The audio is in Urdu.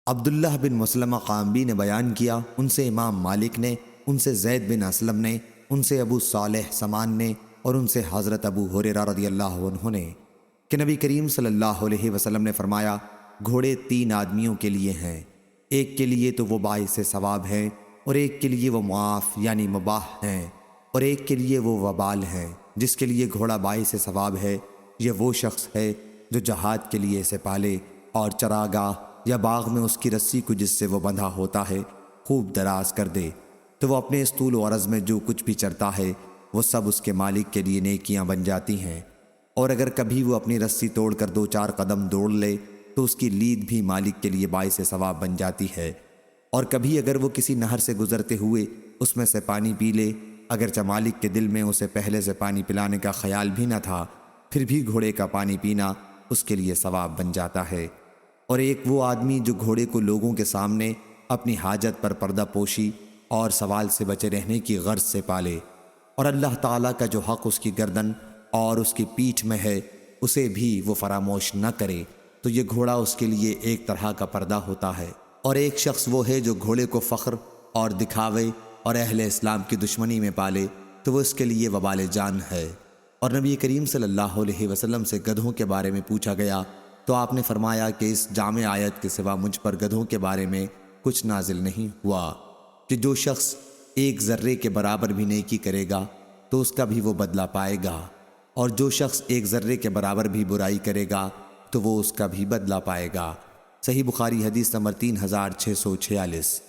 عبداللہ بن مسلمہ قامبی نے بیان کیا، ان سے امام مالک نے، ان سے زید بن اسلم نے، ان سے ابو صالح سمان نے، اور ان سے حضرت ابو ہریرہ رضی اللہ عنہ نے کہ نبی کریم صلی اللہ علیہ وسلم نے فرمایا، گھوڑے تین آدمیوں کے لیے ہیں، ایک کے لیے تو وہ باعث ثواب ہیں، اور ایک کے لیے وہ معاف یعنی مباح ہیں، اور ایک کے لیے وہ وبال ہیں۔ جس کے لیے گھوڑا باعث ثواب ہے، یہ وہ شخص ہے جو جہاد کے لیے اسے پالے اور چراگاہ یا باغ میں اس کی رسی کو جس سے وہ بندھا ہوتا ہے خوب دراز کر دے، تو وہ اپنے اس طول و عرض میں جو کچھ بھی چرتا ہے وہ سب اس کے مالک کے لیے نیکیاں بن جاتی ہیں، اور اگر کبھی وہ اپنی رسی توڑ کر دو چار قدم دوڑ لے تو اس کی لید بھی مالک کے لیے باعث ثواب بن جاتی ہے، اور کبھی اگر وہ کسی نہر سے گزرتے ہوئے اس میں سے پانی پی لے، اگرچہ مالک کے دل میں اسے پہلے سے پانی پلانے کا خیال بھی نہ تھا، پھر بھی گھوڑے کا پانی پینا اس کے لیے ثواب بن جاتا ہے۔ اور ایک وہ آدمی جو گھوڑے کو لوگوں کے سامنے اپنی حاجت پر پردہ پوشی اور سوال سے بچے رہنے کی غرض سے پالے، اور اللہ تعالیٰ کا جو حق اس کی گردن اور اس کی پیٹھ میں ہے اسے بھی وہ فراموش نہ کرے، تو یہ گھوڑا اس کے لیے ایک طرح کا پردہ ہوتا ہے۔ اور ایک شخص وہ ہے جو گھوڑے کو فخر اور دکھاوے اور اہل اسلام کی دشمنی میں پالے، تو وہ اس کے لیے وبال جان ہے۔ اور نبی کریم صلی اللہ علیہ وسلم سے گدھوں کے بارے میں پوچھا گیا تو آپ نے فرمایا کہ اس جامع آیت کے سوا مجھ پر گدھوں کے بارے میں کچھ نازل نہیں ہوا، کہ جو شخص ایک ذرے کے برابر بھی نیکی کرے گا تو اس کا بھی وہ بدلہ پائے گا، اور جو شخص ایک ذرے کے برابر بھی برائی کرے گا تو وہ اس کا بھی بدلہ پائے گا۔ صحیح بخاری حدیث نمبر 3646۔